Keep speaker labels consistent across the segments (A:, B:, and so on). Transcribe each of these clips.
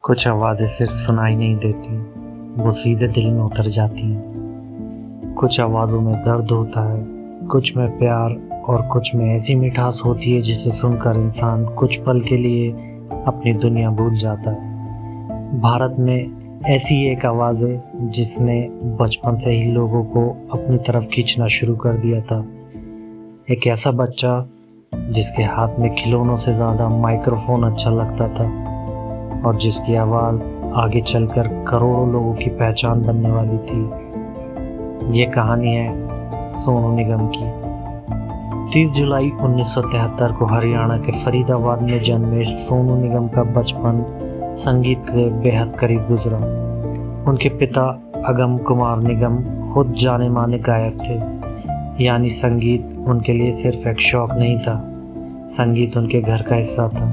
A: कुछ आवाज़ें सिर्फ सुनाई नहीं देती, वो सीधे दिल में उतर जाती हैं। कुछ आवाज़ों में दर्द होता है, कुछ में प्यार और कुछ में ऐसी मिठास होती है जिसे सुनकर इंसान कुछ पल के लिए अपनी दुनिया भूल जाता है। भारत में ऐसी एक आवाज़ है जिसने बचपन से ही लोगों को अपनी तरफ खींचना शुरू कर दिया था। एक ऐसा बच्चा जिसके हाथ में खिलौनों से ज़्यादा माइक्रोफोन अच्छा लगता था और जिसकी आवाज़ आगे चलकर करोड़ों लोगों की पहचान बनने वाली थी। ये कहानी है सोनू निगम की। 30 जुलाई 1973 को हरियाणा के फरीदाबाद में जन्मे सोनू निगम का बचपन संगीत के बेहद करीब गुजरा। उनके पिता अगम कुमार निगम खुद जाने माने गायक थे, यानी संगीत उनके लिए सिर्फ एक शौक नहीं था, संगीत उनके घर का हिस्सा था।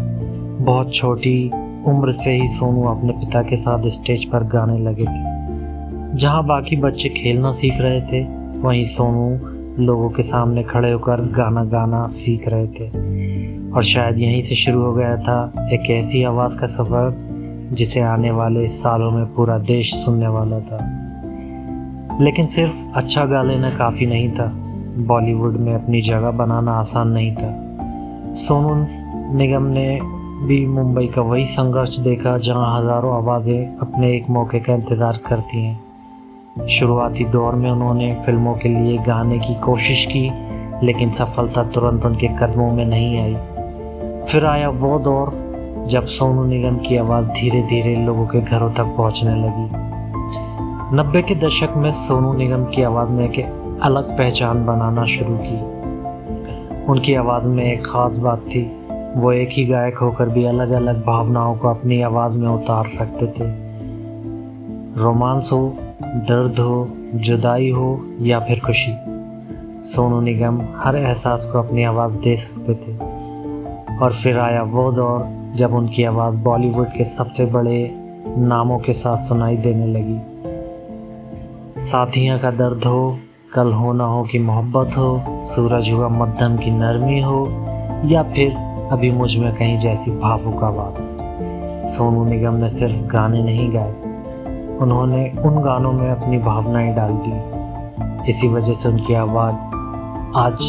A: बहुत छोटी उम्र से ही सोनू अपने पिता के साथ स्टेज पर गाने लगे थे। जहां बाकी बच्चे खेलना सीख रहे थे, वहीं सोनू लोगों के सामने खड़े होकर गाना गाना सीख रहे थे। और शायद यहीं से शुरू हो गया था एक ऐसी आवाज़ का सफ़र जिसे आने वाले सालों में पूरा देश सुनने वाला था। लेकिन सिर्फ अच्छा गा लेना काफ़ी नहीं था। बॉलीवुड में अपनी जगह बनाना आसान नहीं था। सोनू निगम ने भी मुंबई का वही संघर्ष देखा जहां हज़ारों आवाज़ें अपने एक मौके का इंतज़ार करती हैं। शुरुआती दौर में उन्होंने फिल्मों के लिए गाने की कोशिश की, लेकिन सफलता तुरंत उनके कदमों में नहीं आई। फिर आया वो दौर जब सोनू निगम की आवाज़ धीरे धीरे लोगों के घरों तक पहुंचने लगी। 90 के दशक में सोनू निगम की आवाज़ ने एक अलग पहचान बनाना शुरू की। उनकी आवाज़ में एक ख़ास बात थी, वो एक ही गायक होकर भी अलग अलग भावनाओं को अपनी आवाज़ में उतार सकते थे। रोमांस हो, दर्द हो, जुदाई हो या फिर खुशी, सोनू निगम हर एहसास को अपनी आवाज़ दे सकते थे। और फिर आया वो दौर जब उनकी आवाज़ बॉलीवुड के सबसे बड़े नामों के साथ सुनाई देने लगी। साथियाँ का दर्द हो, कल हो ना हो की मोहब्बत हो, सूरज हुआ मध्यम की नरमी हो या फिर अभी मुझ में कहीं जैसी भावुक आवाज़। सोनू निगम ने सिर्फ गाने नहीं गाए, उन्होंने उन गानों में अपनी भावनाएं डाल दी। इसी वजह से उनकी आवाज़ आज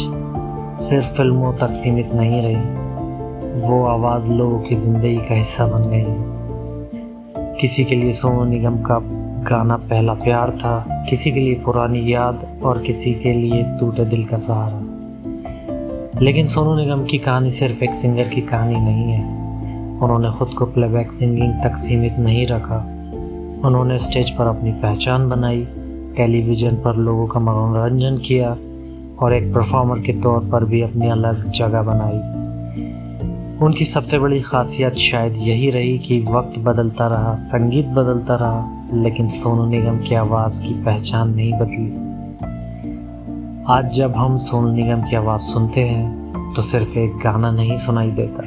A: सिर्फ फिल्मों तक सीमित नहीं रही, वो आवाज़ लोगों की ज़िंदगी का हिस्सा बन गई है। किसी के लिए सोनू निगम का गाना पहला प्यार था, किसी के लिए पुरानी याद और किसी के लिए टूटे दिल का सहारा। लेकिन सोनू निगम की कहानी सिर्फ एक सिंगर की कहानी नहीं है। उन्होंने खुद को प्लेबैक सिंगिंग तक सीमित नहीं रखा। उन्होंने स्टेज पर अपनी पहचान बनाई, टेलीविज़न पर लोगों का मनोरंजन किया और एक परफॉर्मर के तौर पर भी अपनी अलग जगह बनाई। उनकी सबसे बड़ी खासियत शायद यही रही कि वक्त बदलता रहा, संगीत बदलता रहा, लेकिन सोनू निगम की आवाज़ की पहचान नहीं बदली। आज जब हम सोनू निगम की आवाज़ सुनते हैं तो सिर्फ एक गाना नहीं सुनाई देता,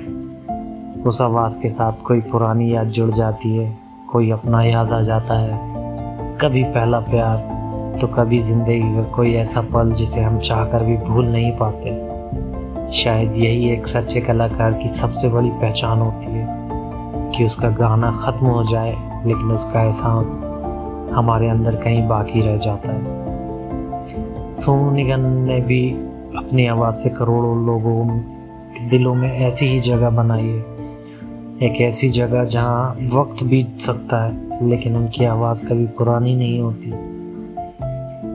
A: उस आवाज़ के साथ कोई पुरानी याद जुड़ जाती है, कोई अपना याद आ जाता है। कभी पहला प्यार तो कभी ज़िंदगी का कोई ऐसा पल जिसे हम चाहकर भी भूल नहीं पाते। शायद यही एक सच्चे कलाकार की सबसे बड़ी पहचान होती है कि उसका गाना ख़त्म हो जाए लेकिन उसका एहसास हमारे अंदर कहीं बाकी रह जाता है। सोनू निगम ने भी अपनी आवाज़ से करोड़ों लोगों के दिलों में ऐसी ही जगह बनाई है, एक ऐसी जगह जहां वक्त बीत सकता है लेकिन उनकी आवाज़ कभी पुरानी नहीं होती।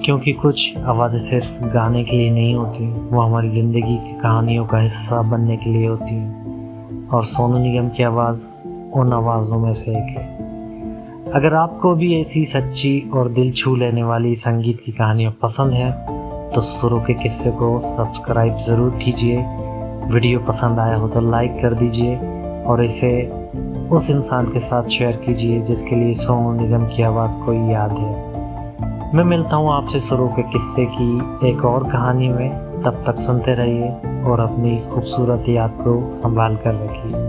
A: क्योंकि कुछ आवाज़ें सिर्फ गाने के लिए नहीं होती, वो हमारी ज़िंदगी की कहानियों का हिस्सा बनने के लिए होती हैं। और सोनू निगम की आवाज़ उन आवाज़ों में से एक है। अगर आपको भी ऐसी सच्ची और दिल छू लेने वाली संगीत की कहानियाँ पसंद हैं तो सुरों के किस्से को सब्सक्राइब ज़रूर कीजिए। वीडियो पसंद आया हो तो लाइक कर दीजिए और इसे उस इंसान के साथ शेयर कीजिए जिसके लिए सोनू निगम की आवाज़ कोई याद है। मैं मिलता हूँ आपसे सुरों के किस्से की एक और कहानी में। तब तक सुनते रहिए और अपनी खूबसूरत याद को संभाल कर रखिए।